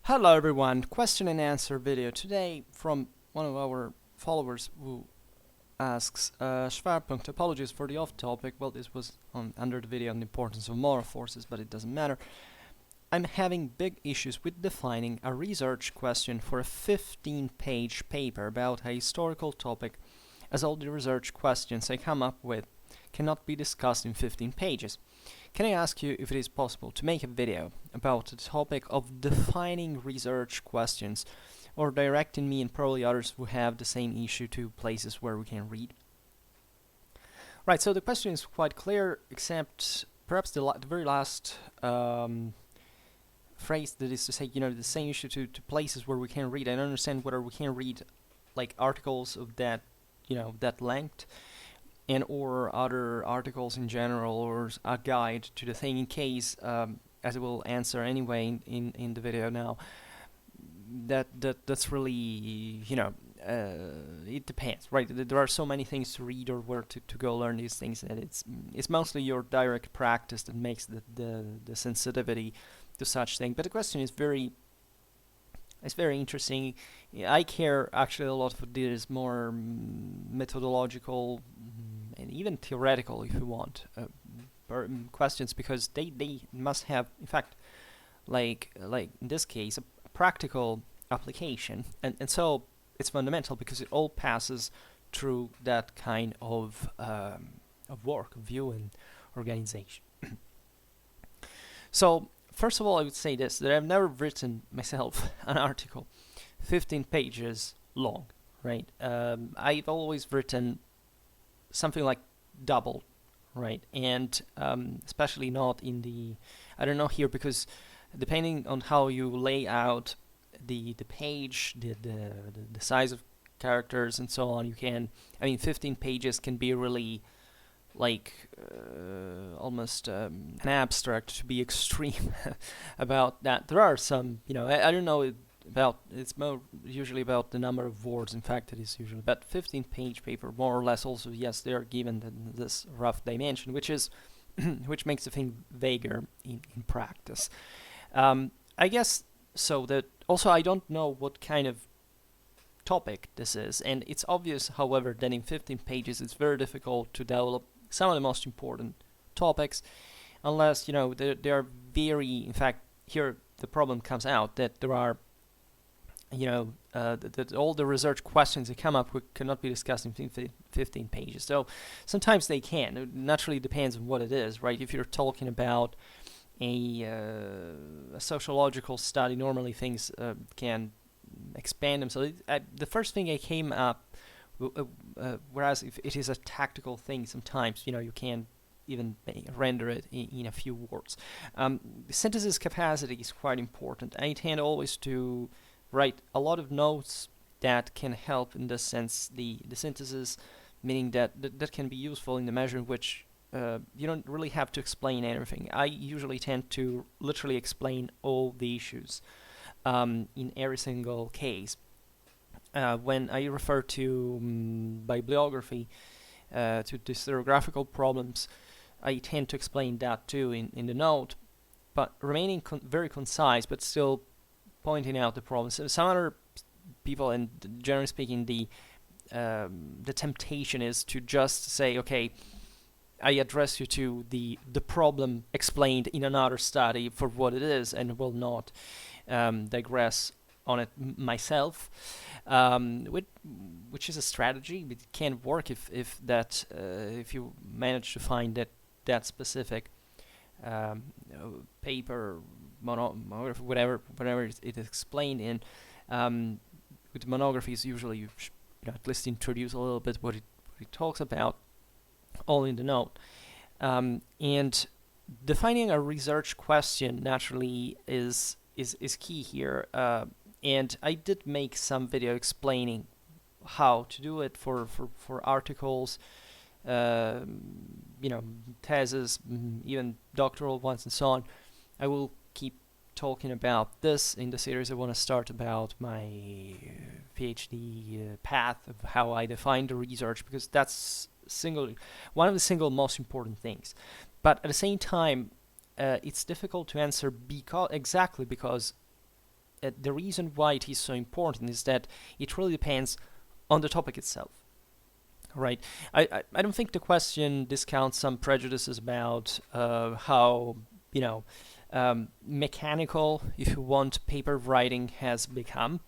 Hello everyone, question and answer video today from one of our followers who asks Schwerpunkt, apologies for the off topic. Well, this was under the video on the importance of moral forces, but it doesn't matter. I'm having big issues with defining a research question for a 15-page paper about a historical topic, as all the research questions I come up with cannot be discussed in 15 pages. Can I ask you if it is possible to make a video about the topic of defining research questions, or directing me and probably others who have the same issue to places where we can read? Right, so the question is quite clear, except perhaps the very last phrase, that is to say, the same issue to places where we can read. I don't understand whether we can read like articles of that, that length, and or other articles in general, or a guide to the thing, in case, as I will answer anyway in the video now, that's really, it depends, right? There are so many things to read or where to go learn these things, that it's mostly your direct practice that makes the sensitivity to such thing. But the question is it's very interesting. I care actually a lot for this more methodological and even theoretical, if you want, questions, because they must have, in fact, like in this case, a practical application, and so it's fundamental because it all passes through that kind of work, view, and organization. So first of all, I would say this, that I've never written myself an article 15 pages long, right? I've always written something like double, right? And especially not in the, I don't know here, because depending on how you lay out the page, the size of characters and so on, you can, 15 pages can be really like almost an abstract, to be extreme about that. There are some, I don't know about, it's more usually about the number of words. In fact, it is usually about 15-page paper, more or less. Also, yes, they are given this rough dimension, which is which makes the thing vaguer in practice. I guess so. That also, I don't know what kind of topic this is, and it's obvious, however, that in 15 pages it's very difficult to develop some of the most important topics, unless they are very, in fact, here the problem comes out, that there are that all the research questions that come up with cannot be discussed in 15 pages. So sometimes they can. It naturally depends on what it is, right? If you're talking about a sociological study, normally things can expand them. So the first thing I came up, whereas if it is a tactical thing, sometimes you can even render it in a few words. The synthesis capacity is quite important. I tend always to write a lot of notes that can help in this sense, the synthesis, meaning that can be useful in the measure in which you don't really have to explain everything. I usually tend to literally explain all the issues in every single case. When I refer to bibliography, to historiographical problems, I tend to explain that too in the note, but remaining very concise, but still pointing out the problems. So some other people, and generally speaking, the temptation is to just say, okay, I address you to the problem explained in another study for what it is, and will not digress on it myself, which is a strategy. It can work if you manage to find that specific paper, whatever it is explained in. With monographies, usually you at least introduce a little bit what it talks about, all in the note. And defining a research question naturally is key here. And I did make some video explaining how to do it for articles, theses, even doctoral ones, and so on. I will keep talking about this in the series. I want to start about my PhD path, of how I define the research, because that's one of the single most important things. But at the same time, it's difficult to answer because the reason why it is so important is that it really depends on the topic itself, right? I don't think the question discounts some prejudices about how, mechanical, if you want, paper writing has become,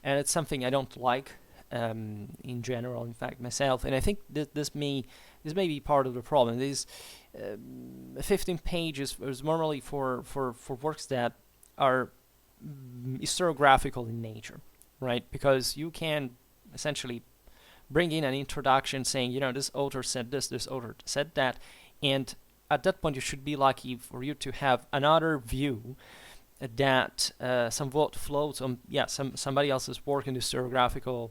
and it's something I don't like in general. In fact, myself, and I think this may be part of the problem. These 15 pages is normally for works that are historiographical in nature, right? Because you can essentially bring in an introduction saying, this author said this author said that, and at that point you should be lucky for you to have another view that somewhat floats on somebody else's work in the historiographical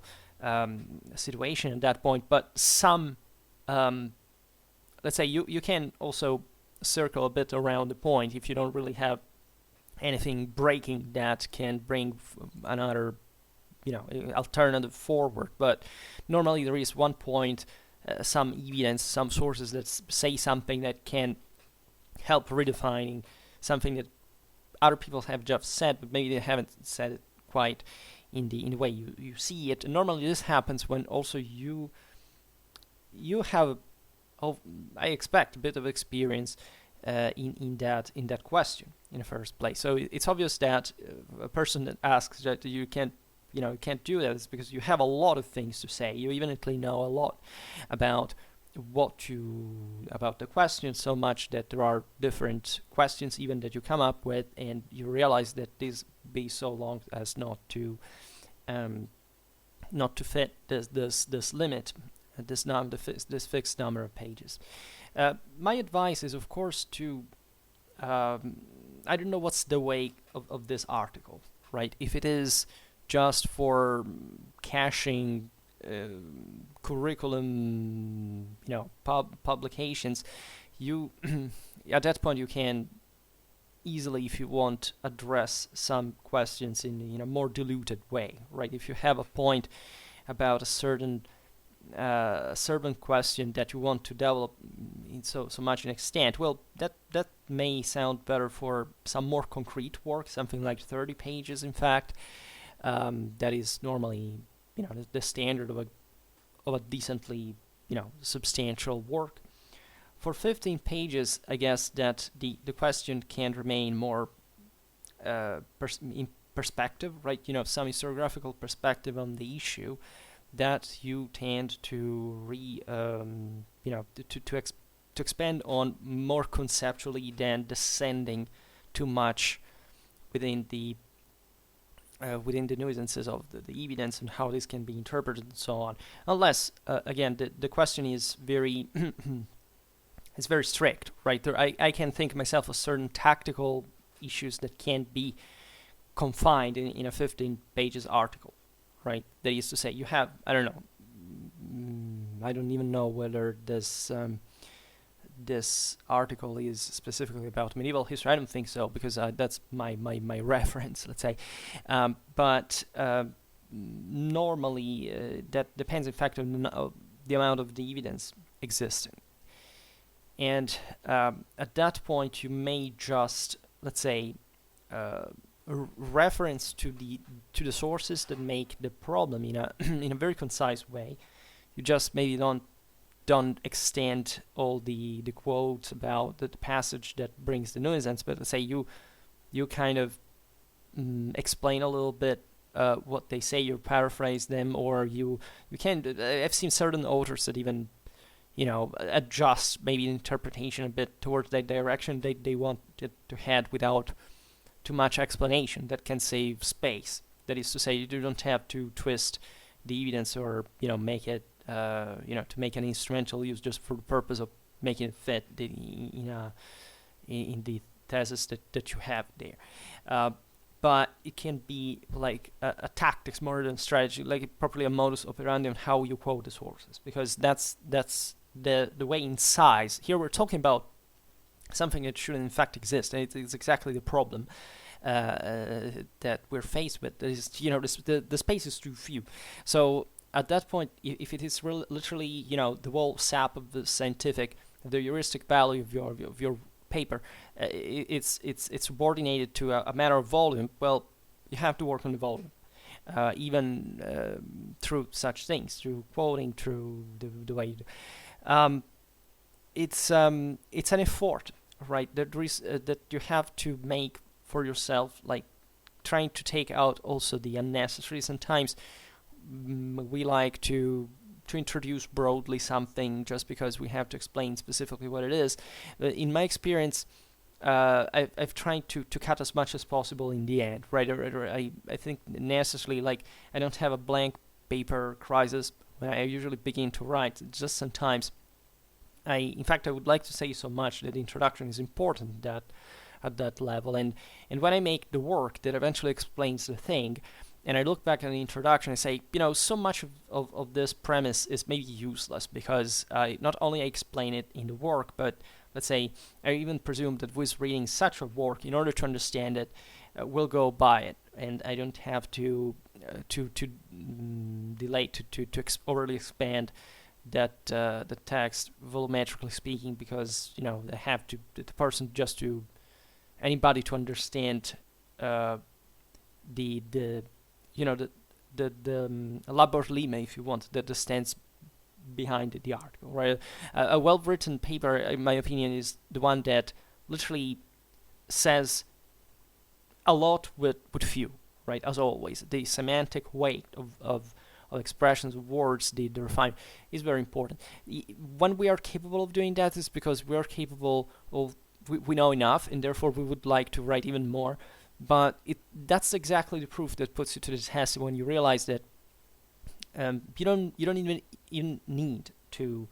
situation at that point. But some let's say you can also circle a bit around the point if you don't really have anything breaking that can bring another alternative forward. But normally there is one point, some evidence, some sources that say something that can help redefining something that other people have just said, but maybe they haven't said it quite in the way you see it. And normally this happens when also you have, I expect, a bit of experience in that question in the first place. So it's obvious that a person that asks that you can't do that is because you have a lot of things to say. You evidently know a lot about about the question, so much that there are different questions even that you come up with, and you realize that this be so long as not to fit this limit, this fixed number of pages. My advice is, of course, to I don't know what's the way of this article, right? If it is just for caching curriculum, publications, you at that point you can easily, if you want, address some questions in a more diluted way, right? If you have a point about a certain question that you want to develop in so much an extent, well, that may sound better for some more concrete work, something like 30 pages, in fact. That is normally, the standard of a decently, substantial work. For 15 pages, I guess that the question can remain more in perspective, right? Some historiographical perspective on the issue that you tend to to expand on more conceptually than descending too much within the nuances of the evidence and how this can be interpreted and so on. Unless, again, the question is very it's very strict, right? I can think myself of certain tactical issues that can't be confined in a 15 pages article, right? That is to say, you have, I don't know, I don't even know whether this article is specifically about medieval history. I don't think so, because that's my reference, let's say. But normally that depends, in fact, on the amount of the evidence existing. And at that point, you may just, let's say, reference to the sources that make the problem in a in a very concise way. You just maybe don't extend all the quotes about the passage that brings the nuisance, but let's say you kind of explain a little bit what they say, you paraphrase them, or you can. I've seen certain authors that even adjust maybe interpretation a bit towards that direction they want it to head without too much explanation. That can save space. That is to say, you don't have to twist the evidence or make it to make an instrumental use just for the purpose of making it fit in the thesis that you have there. But it can be like a tactics more than strategy, like probably a modus operandi on how you quote the sources, because that's the way in size. Here we're talking about something that shouldn't in fact exist, and it's exactly the problem that we're faced with. Is the space is too few. So at that point, if it is literally the whole sap of the heuristic value of your paper, it's subordinated to a matter of volume. Well, You have to work on the volume, even through such things, through quoting, through the way you do. Um, it's an effort, right? That you have to make for yourself, like trying to take out also the unnecessary. Sometimes we like to introduce broadly something just because we have to explain specifically what it is. In my experience, I've tried to cut as much as possible in the end, right? I think necessarily, like, I don't have a blank paper crisis when I usually begin to write. Just sometimes in fact, I would like to say so much that the introduction is important that at that level, and when I make the work that eventually explains the thing, and I look back at the introduction, I say, so much of this premise is maybe useless because not only I explain it in the work, but let's say I even presume that who is reading such a work, in order to understand it, will go by it, and I don't have to delay to overly expand that the text volumetrically speaking, because they have to the person just to anybody to understand the labor lime, if you want, that stands behind the article, right? A well-written paper, in my opinion, is the one that literally says a lot with few, right? As always, the semantic weight of expressions, of words, the refinement is very important. When we are capable of doing that, is because we are capable of we know enough, and therefore we would like to write even more. But that's exactly the proof that puts you to the test when you realize that you don't even need to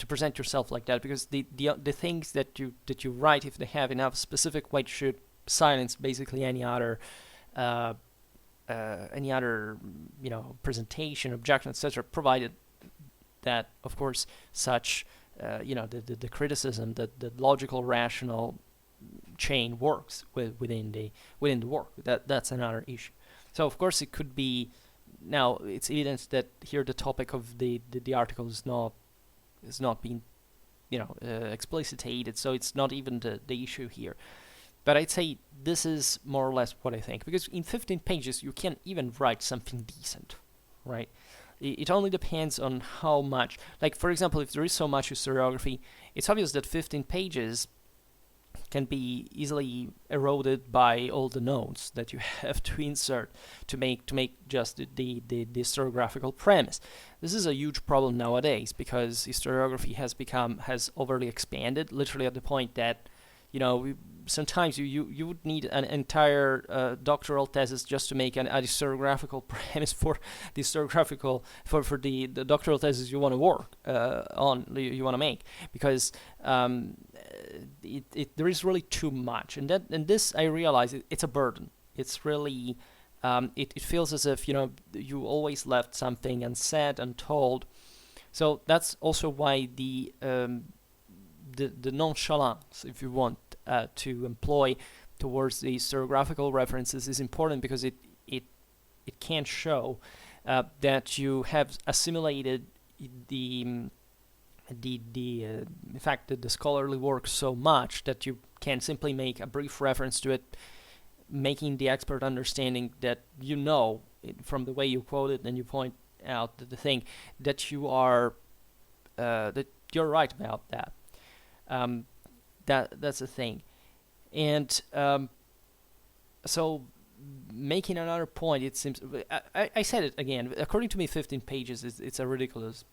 present yourself like that, because the things that you write, if they have enough specific weight, should silence basically any other presentation, objection, etc. Provided that, of course, such the criticism, that the logical, rational chain works within the work. That's another issue. So of course it could be, now it's evident that here the topic of the article is not being explicitated, so it's not even the issue here. But I'd say this is more or less what I think, because in 15 pages you can't even write something decent, right? It only depends on how much, like, for example, if there is so much historiography, it's obvious that 15 pages can be easily eroded by all the notes that you have to insert to make just the historiographical premise. This is a huge problem nowadays, because historiography has overly expanded, literally at the point that sometimes you would need an entire doctoral thesis just to make a historiographical premise for the historiographical for the doctoral thesis you want to work on, you want to make, because there is really too much, and this I realize it's a burden. It's really it feels as if you always left something unsaid, untold. So that's also why the nonchalance, if you want, to employ towards the historiographical references is important, because it can show that you have assimilated the fact that the scholarly work so much that you can simply make a brief reference to it, making the expert understanding that from the way you quote it and you point out the thing that you are that you're right about that. That's the thing. And so making another point, it seems I said it again, according to me 15 pages it's a ridiculous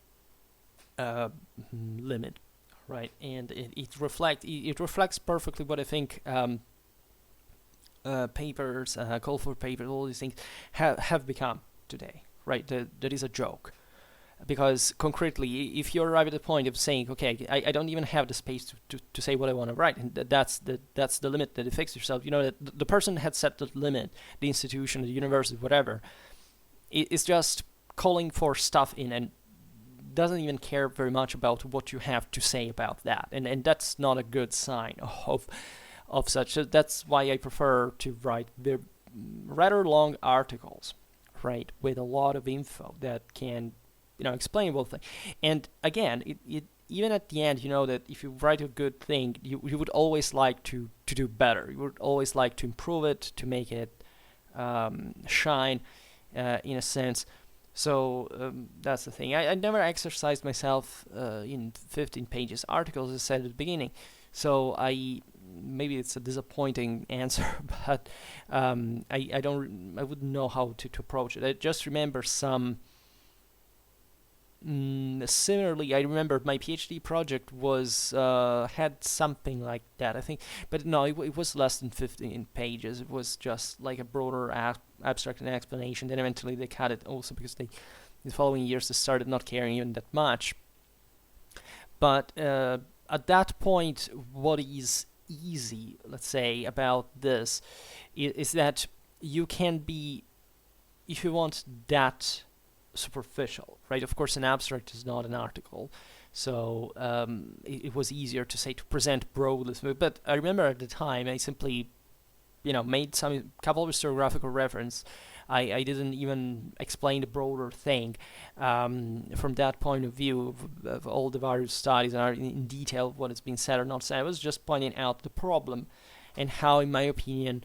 limit, right? And it reflects perfectly what I think papers, call for papers, all these things have become today, right? That is a joke. Because concretely, if you arrive at the point of saying, okay, I don't even have the space to say what I want to write, and that's the limit that you fix yourself. That the person had set the limit, the institution, the university, whatever. It's just calling for stuff in and doesn't even care very much about what you have to say about that, and that's not a good sign of such. That's why I prefer to write rather long articles, right, with a lot of info that can explainable thing. And again, it even at the end, that if you write a good thing, you would always like to do better. You would always like to improve it, to make it shine in a sense. So that's the thing. I never exercised myself in 15 pages articles, as I said at the beginning. So maybe it's a disappointing answer, but I wouldn't know how to approach it. I just remember some. Similarly, I remember my PhD project was had something like that, I think, but no, it was less than 15 pages. It was just like a broader abstract and explanation. Then eventually they cut it also because the following years they started not caring even that much. But at that point, what is easy, let's say, about this is that you can be, if you want, that superficial, right? Of course, an abstract is not an article, so it was easier to say to present broadly. But I remember at the time I simply, made some couple of historiographical reference. I didn't even explain the broader thing from that point of view of all the various studies and in detail what has been said or not said. I was just pointing out the problem and how, in my opinion,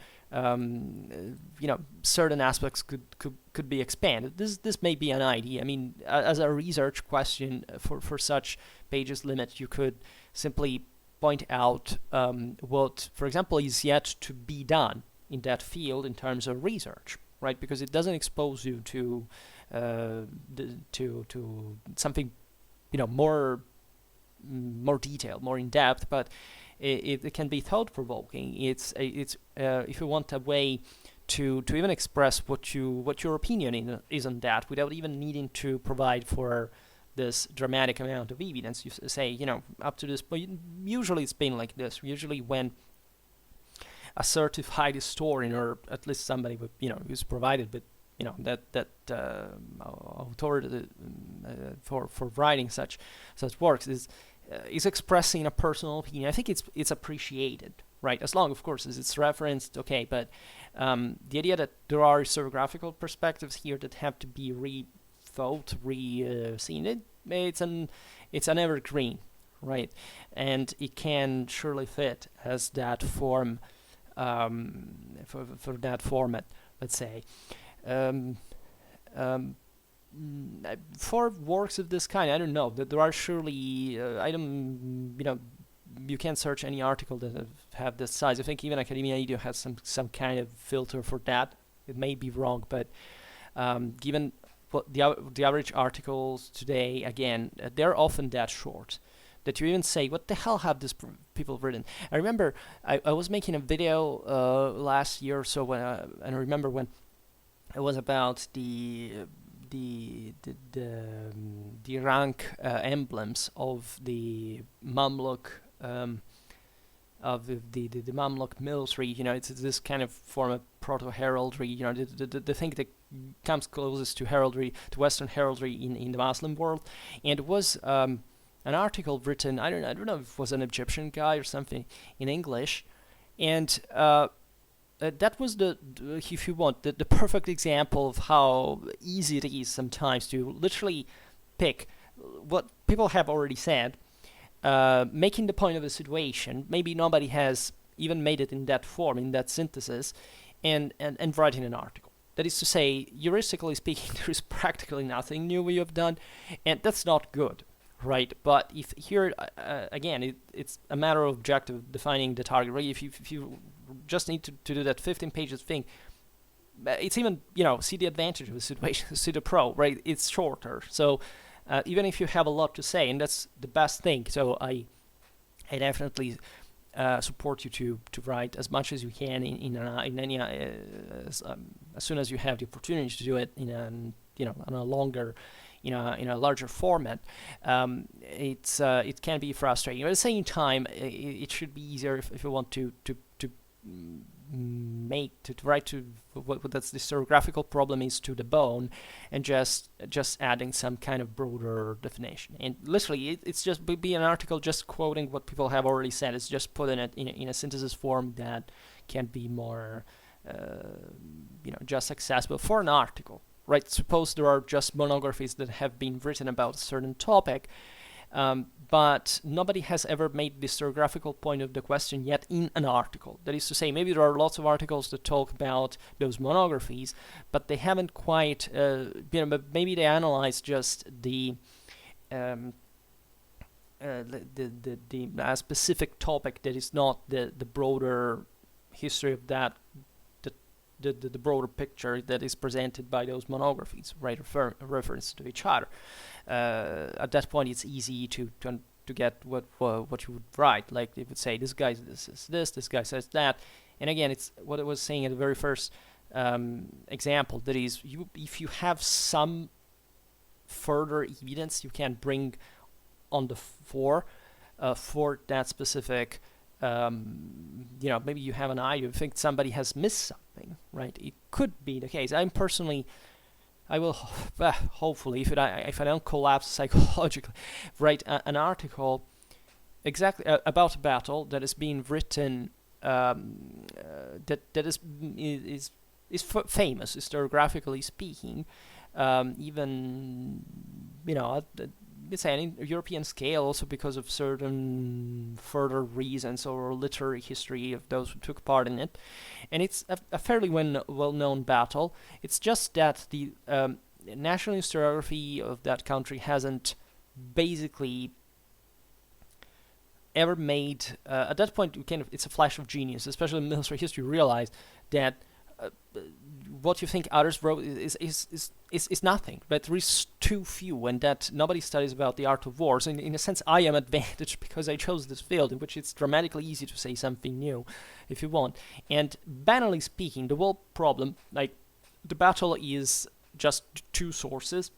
certain aspects could be expanded. This may be an idea. I mean, as a research question for such pages limit, you could simply point out what, for example, is yet to be done in that field in terms of research, right? Because it doesn't expose you to something, more detailed, more in depth, but it can be thought-provoking. It's if you want a way to even express what your opinion is on that without even needing to provide for this dramatic amount of evidence. You say, up to this point, usually it's been like this. Usually when a certified historian, or at least somebody with, who's provided with, that authority for writing such works is expressing a personal opinion. I think it's appreciated, right? As long, of course, as it's referenced, okay. But the idea that there are historiographical perspectives here that have to be rethought, seen, it's an evergreen, right? And it can surely fit as that form for that format, let's say. For works of this kind, I don't know. There are surely you can't search any article that have this size. I think even Academia Edu has some kind of filter for that. It may be wrong, but given what the average articles today, again, they're often that short that you even say, what the hell have these people written? I remember I was making a video last year or so, and I remember when it was about the rank emblems of the Mamluk the Mamluk military. It's this kind of form of proto-heraldry. The thing that comes closest to heraldry, to Western heraldry in the Muslim world. And it was an article written. I don't know if it was an Egyptian guy or something in English, and that was if you want, the perfect example of how easy it is sometimes to literally pick what people have already said, making the point of the situation. Maybe nobody has even made it in that form, in that synthesis, and writing an article. That is to say, heuristically speaking, there is practically nothing new we have done, and that's not good, right? But if here, again, it's a matter of objective defining the target, right? If you just need to do that 15 pages thing, it's even, see the advantage of the situation, see the pro, right? It's shorter. So even if you have a lot to say, and that's the best thing, so I definitely support you to write as much as you can in any as soon as you have the opportunity to do it on a longer, in a larger format. It can be frustrating, but at the same time, it should be easier if you want to write to what that's the historiographical problem is to the bone, and just adding some kind of broader definition. And literally, it's just be an article just quoting what people have already said. It's just put in it in a synthesis form that can be more, just accessible for an article, right? Suppose there are just monographies that have been written about a certain topic. but nobody has ever made the historiographical point of the question yet in an article. That is to say, maybe there are lots of articles that talk about those monographies, but they haven't quite, but maybe they analyze just the a specific topic that is not the broader history of that, the broader picture that is presented by those monographies, right? Reference to each other. At that point, it's easy to get what you would write. Like they would say, this guy says this guy says that, and again, it's what I was saying at the very first example. That is, if you have some further evidence you can bring on the fore for that specific. Maybe you have an idea, you think somebody has missed something, right? It could be the case. I will hopefully, if I don't collapse psychologically, write an article exactly about a battle that is being written, that is famous historiographically speaking, even let's say on a European scale, also because of certain further reasons or literary history of those who took part in it. And it's a fairly well-known battle. It's just that the national historiography of that country hasn't basically ever made, at that point, it's a flash of genius, especially in military history, realize that what you think others wrote is nothing, but there is too few, and that nobody studies about the art of wars. And in a sense, I am advantaged because I chose this field in which it's dramatically easy to say something new, if you want. And banally speaking, the whole problem, like the battle, is just two sources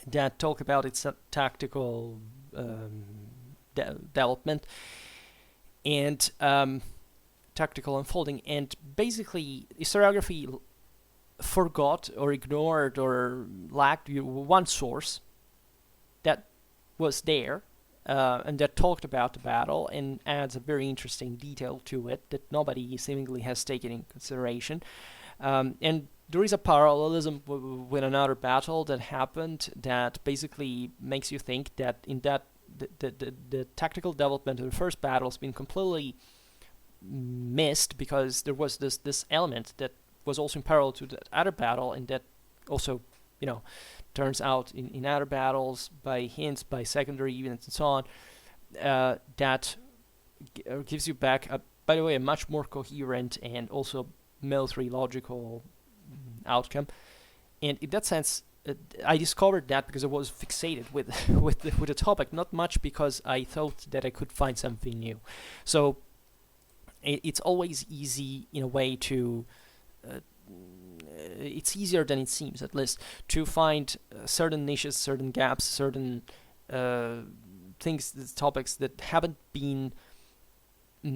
that talk about its tactical development and tactical unfolding, and basically historiography forgot or ignored or lacked one source that was there and that talked about the battle and adds a very interesting detail to it that nobody seemingly has taken in consideration. And there is a parallelism with another battle that happened that basically makes you think that in that the tactical development of the first battle has been completely missed because there was this element that was also in parallel to the other battle, and that also turns out in other battles by hints, by secondary events and so on, that gives you back by the way, a much more coherent and also military logical outcome. And in that sense, I discovered that because I was fixated with the topic, not much because I thought that I could find something new. So it's always easy in a way to it's easier than it seems, at least, to find certain niches, certain gaps, certain topics that haven't been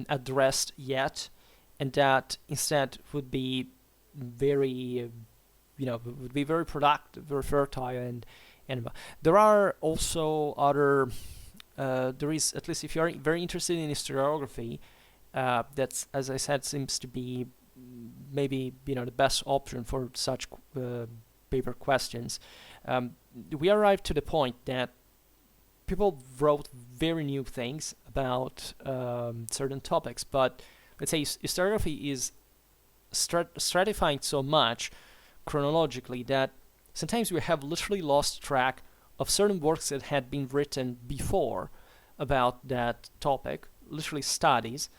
addressed yet, and that instead would be very productive, very fertile, and there are also other. There is, at least if you are very interested in historiography, that's, as I said, seems to be maybe the best option for such paper questions. We arrived to the point that people wrote very new things about certain topics, but let's say historiography is stratifying so much chronologically that sometimes we have literally lost track of certain works that had been written before about that topic, literally studies.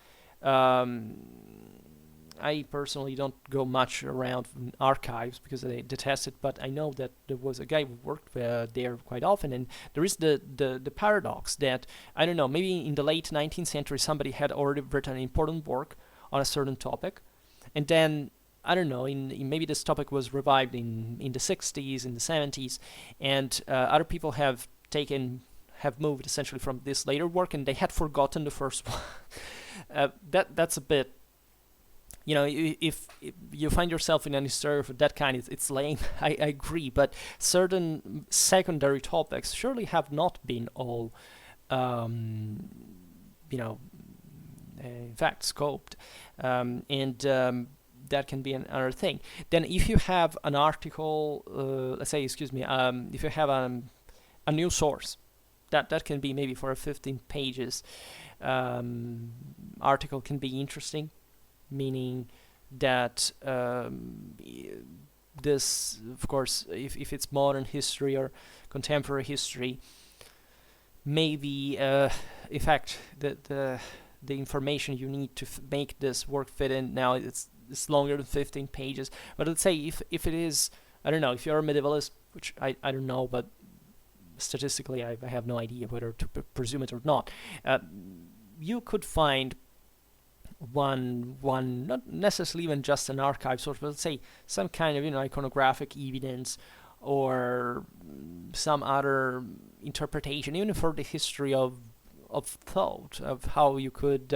I personally don't go much around archives because I detest it, but I know that there was a guy who worked there quite often, and there is the paradox that, I don't know, maybe in the late 19th century somebody had already written an important work on a certain topic, and then, I don't know, in maybe this topic was revived in the 60s, in the 70s, and other people have moved essentially from this later work, and they had forgotten the first one. That's a bit, if you find yourself in any story of that kind, it's lame. I agree, but certain secondary topics surely have not been all, in fact, scoped, and that can be another thing. Then, if you have an article, if you have a new source that can be maybe for a 15 pages article can be interesting, meaning that this, of course, if it's modern history or contemporary history, maybe in fact the information you need to make this work fit in now it's longer than 15 pages. But let's say if it is, I don't know, if you're a medievalist, which I don't know, but statistically I have no idea whether to presume it or not, you could find one not necessarily even just an archive source, but let's say some kind of iconographic evidence or some other interpretation, even for the history of thought, of how you could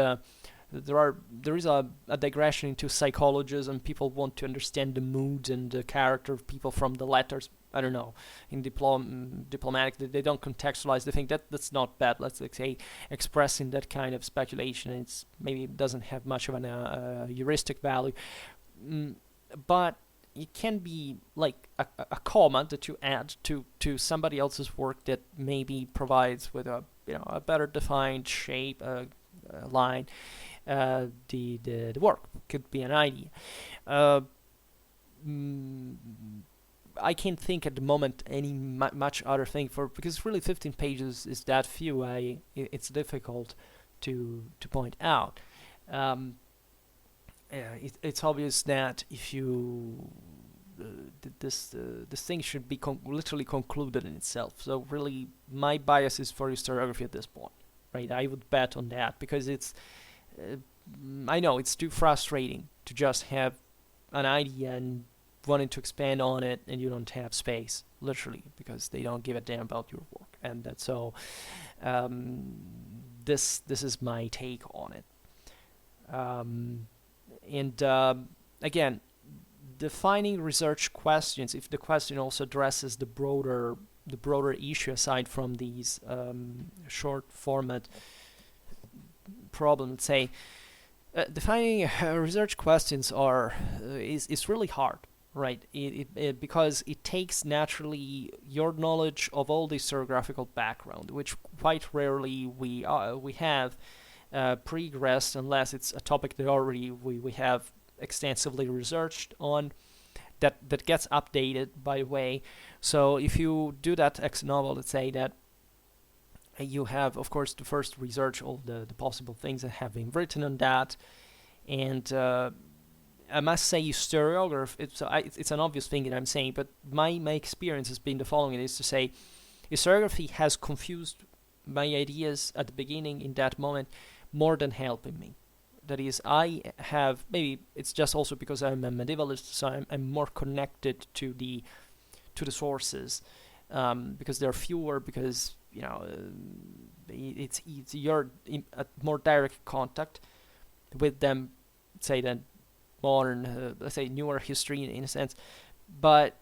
there is a digression into psychology, and people want to understand the mood and the character of people from the letters. I don't know, in diplomatic, they don't contextualize. They think that's not bad. Let's say expressing that kind of speculation. It's maybe it doesn't have much of an heuristic value, but it can be like a comment that you add to somebody else's work that maybe provides with a better defined shape, line. The work could be an idea. I can't think at the moment any much other thing because really 15 pages is that few. It's difficult to point out. It's obvious that if you this thing should be literally concluded in itself. So really, my bias is for historiography at this point, right? I would bet on that because it's. I know it's too frustrating to just have an idea and wanting to expand on it, and you don't have space, literally, because they don't give a damn about your work. And that's so. This is my take on it. Again, defining research questions. If the question also addresses the broader issue aside from these short format problems, say defining research questions is really hard. Right, because it takes naturally your knowledge of all the historiographical background, which quite rarely we have progressed unless it's a topic that already we have extensively researched on, that gets updated, by the way. So if you do that ex novo, let's say that you have, of course, the first research, all the possible things that have been written on that, and I must say historiography, it's an obvious thing that I'm saying, but my experience has been the following. It is to say, historiography has confused my ideas at the beginning in that moment more than helping me. That is, I have, maybe it's just also because I'm a medievalist, so I'm more connected to the sources, because there are fewer, because you're in a more direct contact with them, say, than modern, let's say newer history in a sense. But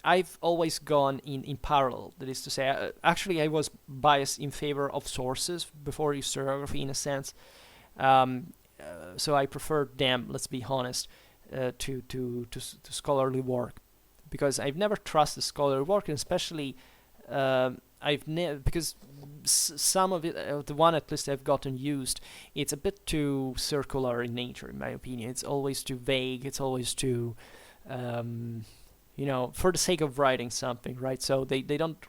I've always gone in parallel. That is to say, actually I was biased in favor of sources before historiography in a sense. So I preferred them, let's be honest, to scholarly work, because I've never trusted scholarly work, and especially because some of it, the one at least I've gotten used, it's a bit too circular in nature, in my opinion. It's always too vague. It's always too, for the sake of writing something, right? So they don't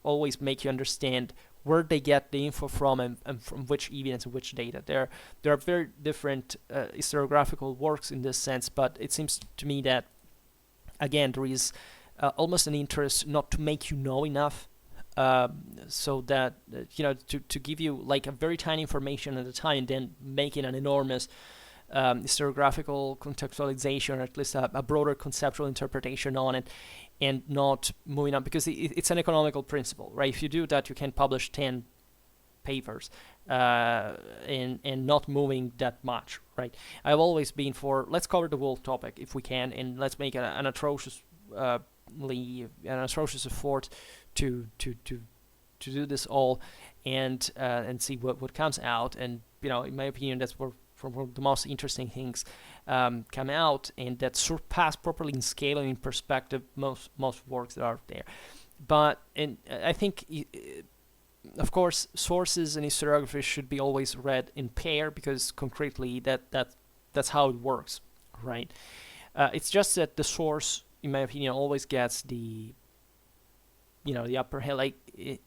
always make you understand where they get the info from and from which evidence and which data. There are very different historiographical works in this sense, but it seems to me that, again, there is almost an interest not to make you know enough, so that to give you like a very tiny information at a time, and then making an enormous historiographical contextualization, or at least a broader conceptual interpretation on it, and not moving on, because it's an economical principle, right? If you do that, you can publish 10 papers and not moving that much, right? I've always been for, let's cover the whole topic if we can, and let's make an atrocious effort to do this all, and see what comes out. And in my opinion, that's where the most interesting things come out, and that surpass properly in scale and in perspective most works that are there. I think, of course, sources in historiography should be always read in pair, because concretely that's how it works, right? It's just that the source, in my opinion, always gets the upper hand. Like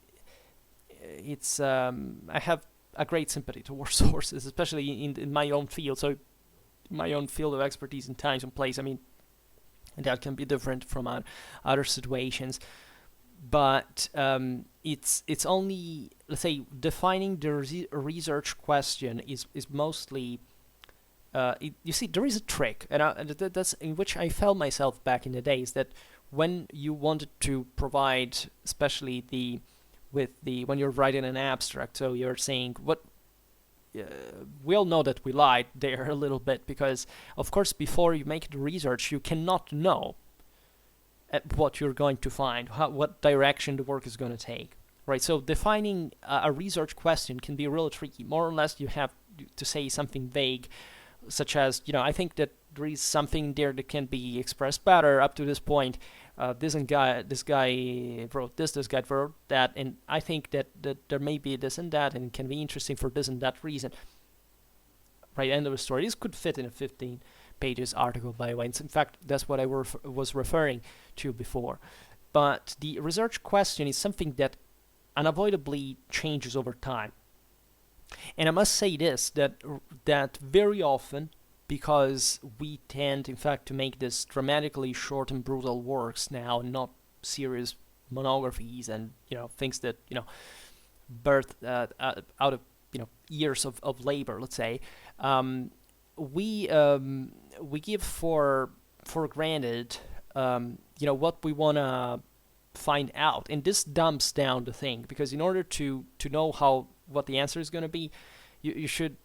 it's I have a great sympathy towards sources, especially in my own field. So my own field of expertise in times and place. I mean, that can be different from other situations, but it's only, let's say, defining the research question is mostly. You see, there is a trick, and that's in which I felt myself back in the days, that when you wanted to provide, especially when you're writing an abstract, so you're saying what. We all know that we lied there a little bit, because, of course, before you make the research, you cannot know at what you're going to find, what direction the work is going to take, right? So defining a research question can be really tricky. More or less, you have to say something vague, such as, I think that there is something there that can be expressed better up to this point. This guy wrote this guy wrote that, and I think that there may be this and that, and it can be interesting for this and that reason. Right, end of the story. This could fit in a 15 pages article, by the way. In fact, that's what I was referring to before. But the research question is something that unavoidably changes over time. And I must say this, that very often, because we tend, in fact, to make this dramatically short and brutal works now, and not serious monographies and things that birth out of years of labor, let's say, we give for granted what we want to find out, and this dumps down the thing, because in order to know what the answer is going to be, you should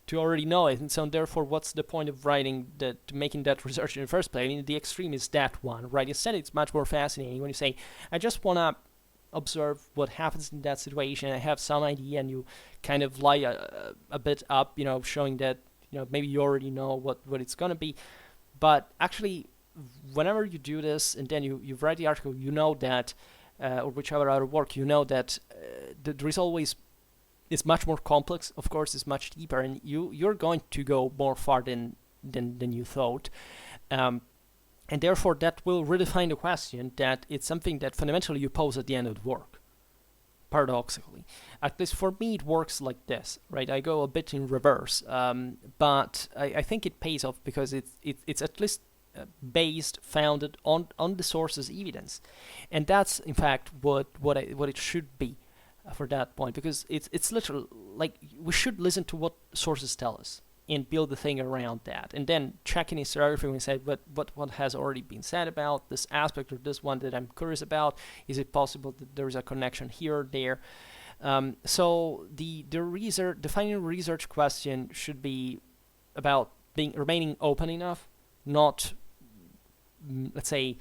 to already know it. And so therefore, what's the point of making that research in the first place? I mean, the extreme is that one, right? Instead, it's much more fascinating when you say, I just want to observe what happens in that situation. I have some idea, and you kind of lie a bit up, showing that maybe you already know what it's going to be. But actually, whenever you do this, and then you write the article, that, or whichever other work, that there is always, it's much more complex, of course, it's much deeper, and you're going to go more far than you thought. And therefore, that will redefine the question, that it's something that fundamentally you pose at the end of the work, paradoxically. At least for me, it works like this, right? I go a bit in reverse, but I think it pays off, because it's at least founded on the source's evidence. And that's, in fact, what it should be. For that point, because it's literally like we should listen to what sources tell us and build the thing around that, and then check in historiography when we say what has already been said about this aspect or this one that I'm curious about. Is it possible that there is a connection here or there? So the defining a research question should be about remaining open enough, not let's say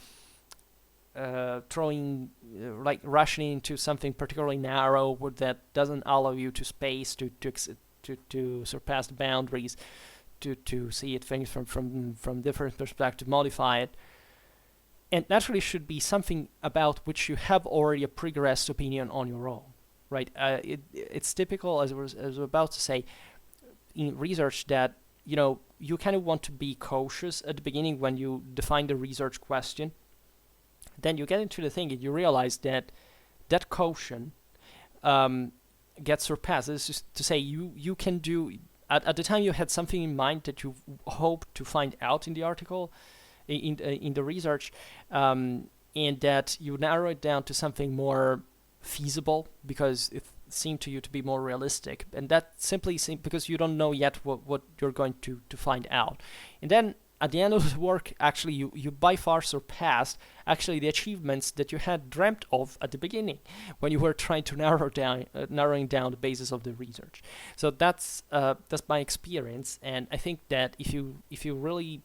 rushing into something particularly narrow that doesn't allow you to space to surpass the boundaries, to see it things from different perspectives, modify it. And naturally should be something about which you have already a progressed opinion on your own, right? It's typical, as I was about to say, in research, that you kind of want to be cautious at the beginning when you define the research question. Then you get into the thing and you realize that caution gets surpassed. This is to say, you can do, at the time you had something in mind that you hope to find out in the article, in the research, and that you narrow it down to something more feasible because it seemed to you to be more realistic. And that simply because you don't know yet what you're going to find out. And then at the end of the work, actually, you by far surpassed actually the achievements that you had dreamt of at the beginning when you were trying to narrowing down the basis of the research. So that's my experience, and I think that if you really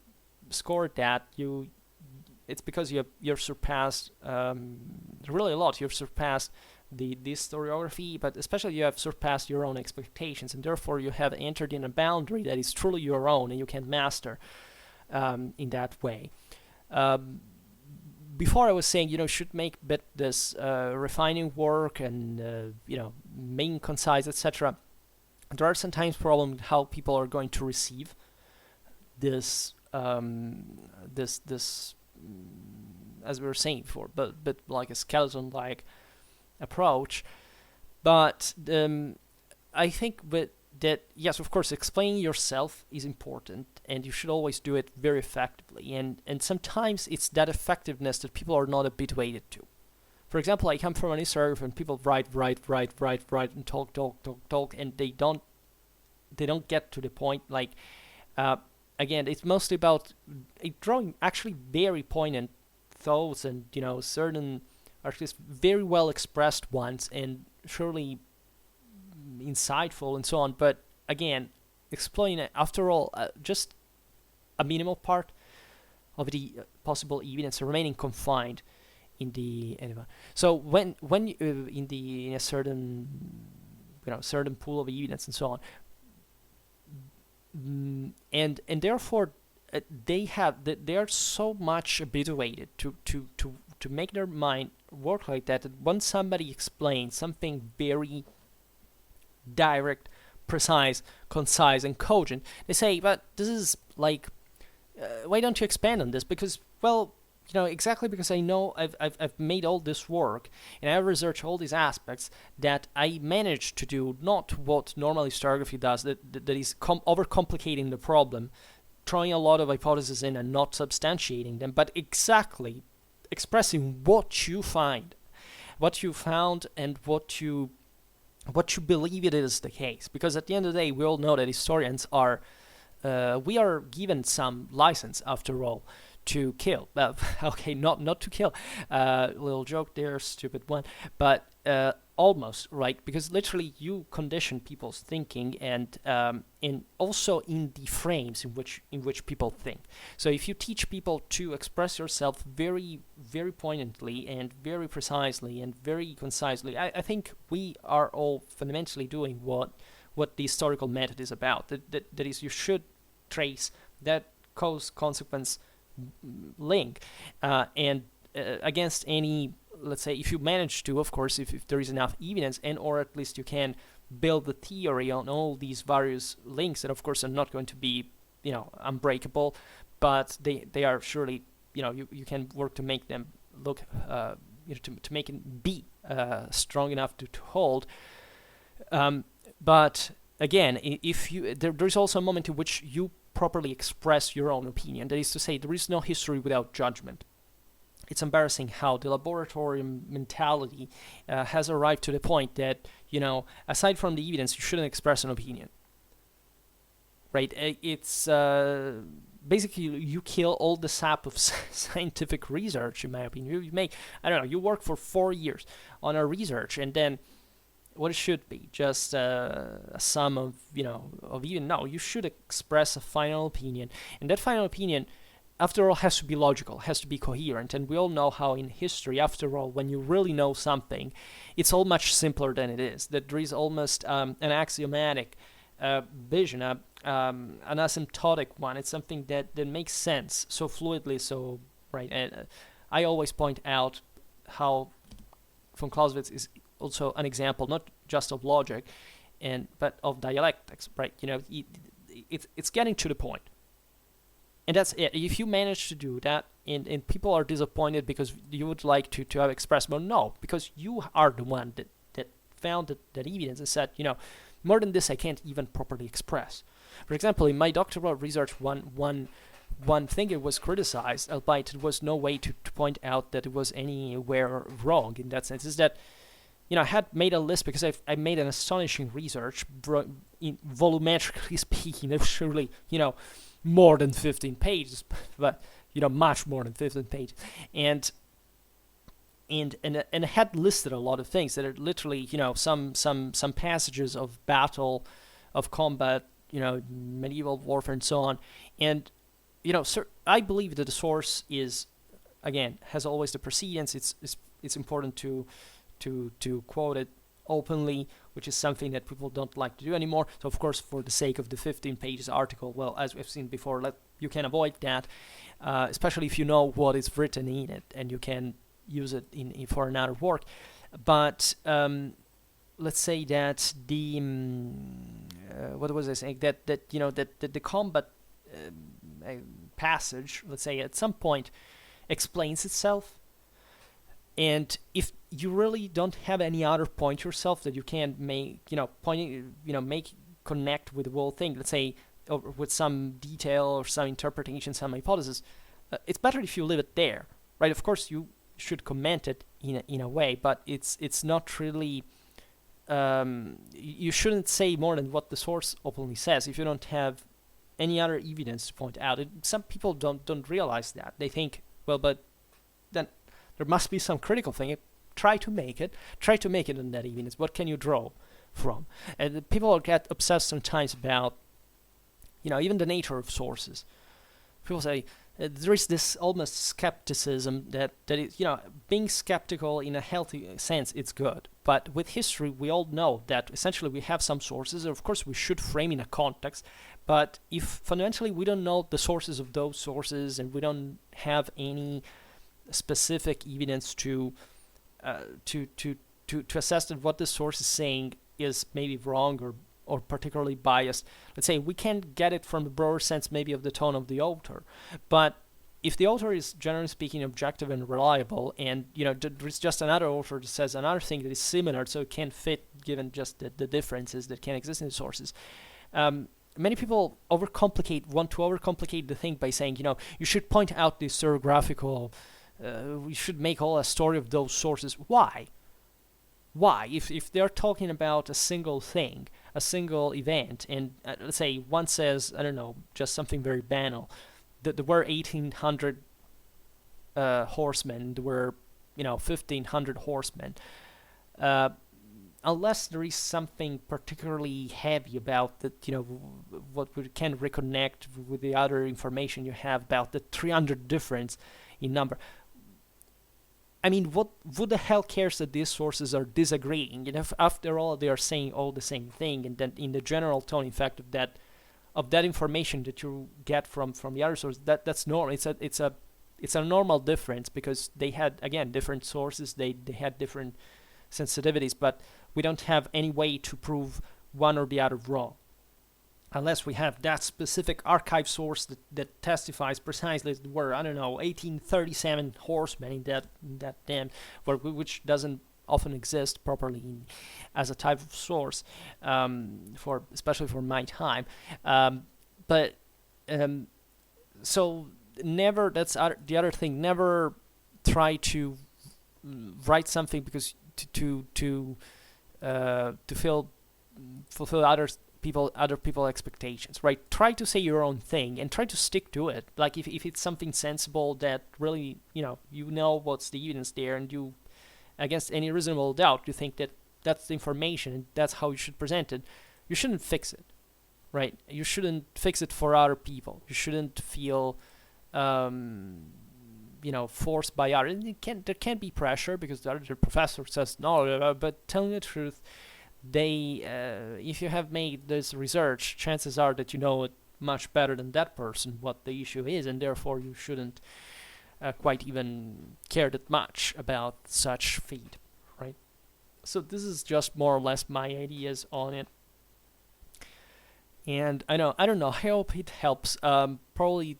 scored that, it's because you've surpassed really a lot. You've surpassed the historiography, but especially you have surpassed your own expectations, and therefore you have entered in a boundary that is truly your own, and you can master. In that way. before I was saying, should make bit this refining work and main concise, etc. There are sometimes problems with how people are going to receive this as we were saying before, but like a skeleton-like approach. But I think that yes, of course, explaining yourself is important, and you should always do it very effectively. And sometimes it's that effectiveness that people are not habituated to. For example, I come from an historiography and people write, and talk, and they don't get to the point. Like again, it's mostly about drawing actually very poignant thoughts and certain, or at least very well expressed ones, and surely insightful and so on. But again, explaining it, after all, just a minimal part of the possible evidence remaining confined in the anyway. So when in a certain certain pool of evidence and so on, and therefore they are so much habituated to make their mind work like that when somebody explains something very direct, precise, concise, and cogent, they say, but this is like, why don't you expand on this? Because, well, exactly because I know I've made all this work and I've researched all these aspects that I managed to do not what normal historiography does, that is overcomplicating the problem, throwing a lot of hypotheses in and not substantiating them, but exactly expressing what you find, what you found, and what you believe it is the case. Because at the end of the day, we all know that historians are, we are given some license, after all, to kill. Okay, not to kill. Little joke there, stupid one. But almost, right? Because literally you condition people's thinking, and also in the frames in which people think. So if you teach people to express yourself very, very poignantly and very precisely and very concisely, I think we are all fundamentally doing what the historical method is about. That is, you should trace that cause-consequence link and against any, let's say, if you manage to, of course, if there is enough evidence, and or at least you can build the theory on all these various links that of course are not going to be unbreakable, but they are surely, you can work to make them look to make it be strong enough to hold. But again, if you there's also a moment in which you properly express your own opinion. That is to say, there is no history without judgment. It's embarrassing how the laboratory mentality has arrived to the point that, aside from the evidence, you shouldn't express an opinion. Right? It's basically, you kill all the sap of scientific research, in my opinion. You make, I don't know, you work for 4 years on a research, and then what it should be, just a sum of, of even, no, you should express a final opinion. And that final opinion, after all, has to be logical, has to be coherent. And we all know how in history, after all, when you really know something, it's all much simpler than it is. That there is almost an axiomatic vision, an asymptotic one. It's something that makes sense so fluidly, so, right. And I always point out how von Clausewitz is also an example, not just of logic, but of dialectics, right? It's getting to the point. And that's it. If you manage to do that, and people are disappointed because you would like to have expressed, well, no, because you are the one that found that evidence and said, more than this I can't even properly express. For example, in my doctoral research, one thing it was criticized, albeit it was no way to point out that it was anywhere wrong in that sense, is that I had made a list because I made an astonishing research, volumetrically speaking. It was surely, more than 15 pages, but, much more than 15 pages. And it had listed a lot of things that are literally, some passages of battle, of combat, medieval warfare and so on. And, I believe that the source is, again, has always the precedence. It's important to quote it openly, which is something that people don't like to do anymore. So of course, for the sake of the 15 pages article, well, as we've seen before, you can avoid that, especially if you know what is written in it and you can use it in for another work. But let's say that the what was I saying? That you know that the combat passage, let's say, at some point explains itself. And if you really don't have any other point yourself that you can make, make connect with the whole thing, let's say, or with some detail or some interpretation, some hypothesis, it's better if you leave it there, right? Of course, you should comment it in a way, but it's not really. You shouldn't say more than what the source openly says if you don't have any other evidence to point out. Some people don't realize that. They think, well, but then there must be some critical thing. Try to make it on that evidence. What can you draw from? And people get obsessed sometimes about, even the nature of sources. People say there is this almost skepticism that is, being skeptical in a healthy sense, it's good. But with history, we all know that essentially we have some sources. Of course, we should frame in a context. But if fundamentally we don't know the sources of those sources and we don't have any specific evidence to assess that what the source is saying is maybe wrong or particularly biased, let's say we can't get it from the broader sense maybe of the tone of the author. But if the author is generally speaking objective and reliable, and there's just another author that says another thing that is similar, so it can fit given just the differences that can exist in the sources. Many people want to overcomplicate the thing by saying, you should point out the historiographical, we should make all a story of those sources. Why? If they're talking about a single thing, a single event, and let's say one says, I don't know, just something very banal, that there were 1,800 horsemen, there were 1,500 horsemen. Unless there is something particularly heavy about that, what we can reconnect with the other information you have about the 300 difference in number. I mean, who the hell cares that these sources are disagreeing? If after all they are saying all the same thing, and then in the general tone, in fact, of that information that you get from the other source, that's normal. It's a normal difference because they had, again, different sources. They had different sensitivities, but we don't have any way to prove one or the other wrong, unless we have that specific archive source that testifies precisely there were, 1837 horsemen in that dam, which doesn't often exist properly as a type of source, especially for my time. So never, that's the other thing, never try to write something because to fulfill other people expectations, right? Try to say your own thing and try to stick to it. Like if it's something sensible that really what's the evidence there, and you, against any reasonable doubt, you think that that's the information and that's how you should present it, you shouldn't fix it, right? You shouldn't fix it for other people. You shouldn't feel forced by others. There can't be pressure because the other professor says no, but telling the truth, if you have made this research, chances are that you know it much better than that person what the issue is, and therefore you shouldn't quite even care that much about such feed, right? So this is just more or less my ideas on it, and I don't know. I hope it helps. Probably.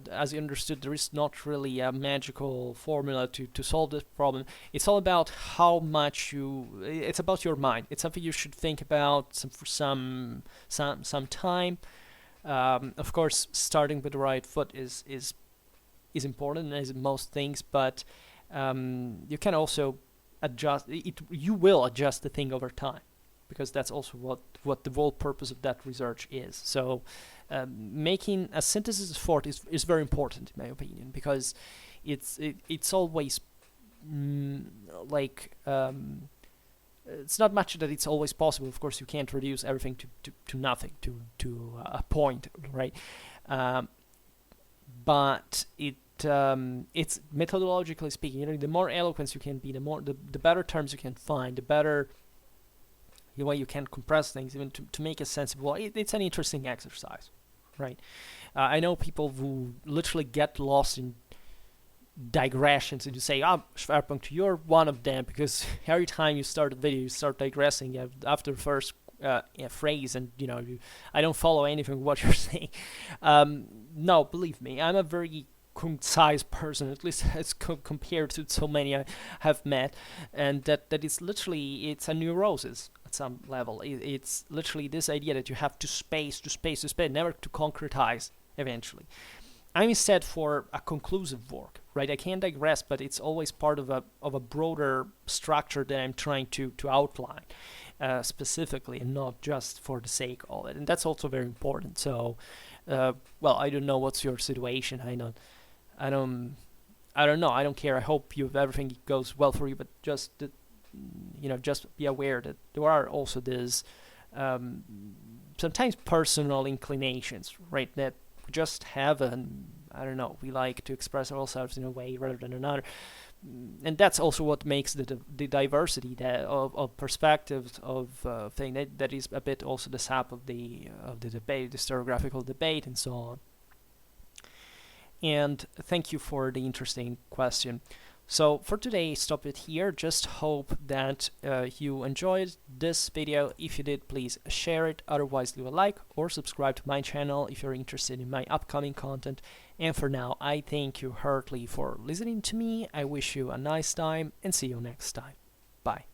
As you understood, there is not really a magical formula to solve this problem. It's all about how much it's about your mind. It's something you should think about for some time. Of course, starting with the right foot is important, as in most things, but you can also adjust it. You will adjust the thing over time, because that's also what the whole purpose of that research is. So making a synthesis of thought is very important, in my opinion, because it's always it's not much that it's always possible. Of course, you can't reduce everything to nothing, to a point, right? But it's methodologically speaking, the more eloquent you can be, the better terms you can find, the better the way you can compress things, even to make it sensible. It's an interesting exercise, right? I know people who literally get lost in digressions and you say, Schwerpunkt, you're one of them, because every time you start a video, you start digressing after the first phrase, and I don't follow anything what you're saying. No, believe me, I'm a very concise person, at least as compared to so many I have met, and that is literally, it's a neurosis at some level. It's literally this idea that you have to space, never to concretize eventually. I'm instead for a conclusive work, right? I can digress, but it's always part of a broader structure that I'm trying to outline specifically, and not just for the sake of it. And that's also very important. So, well, I don't know what's your situation. I don't know. I don't care. I hope everything goes well for you. But just just be aware that there are also these sometimes personal inclinations, right? That just have I don't know, we like to express ourselves in a way rather than another, and that's also what makes the diversity of perspectives of thing that is a bit also the sap of the debate, the historiographical debate, and so on. And thank you for the interesting question. So for today, stop it here. Just hope that you enjoyed this video. If you did, please share it. Otherwise, leave a like or subscribe to my channel if you're interested in my upcoming content. And for now, I thank you heartily for listening to me. I wish you a nice time and see you next time. Bye.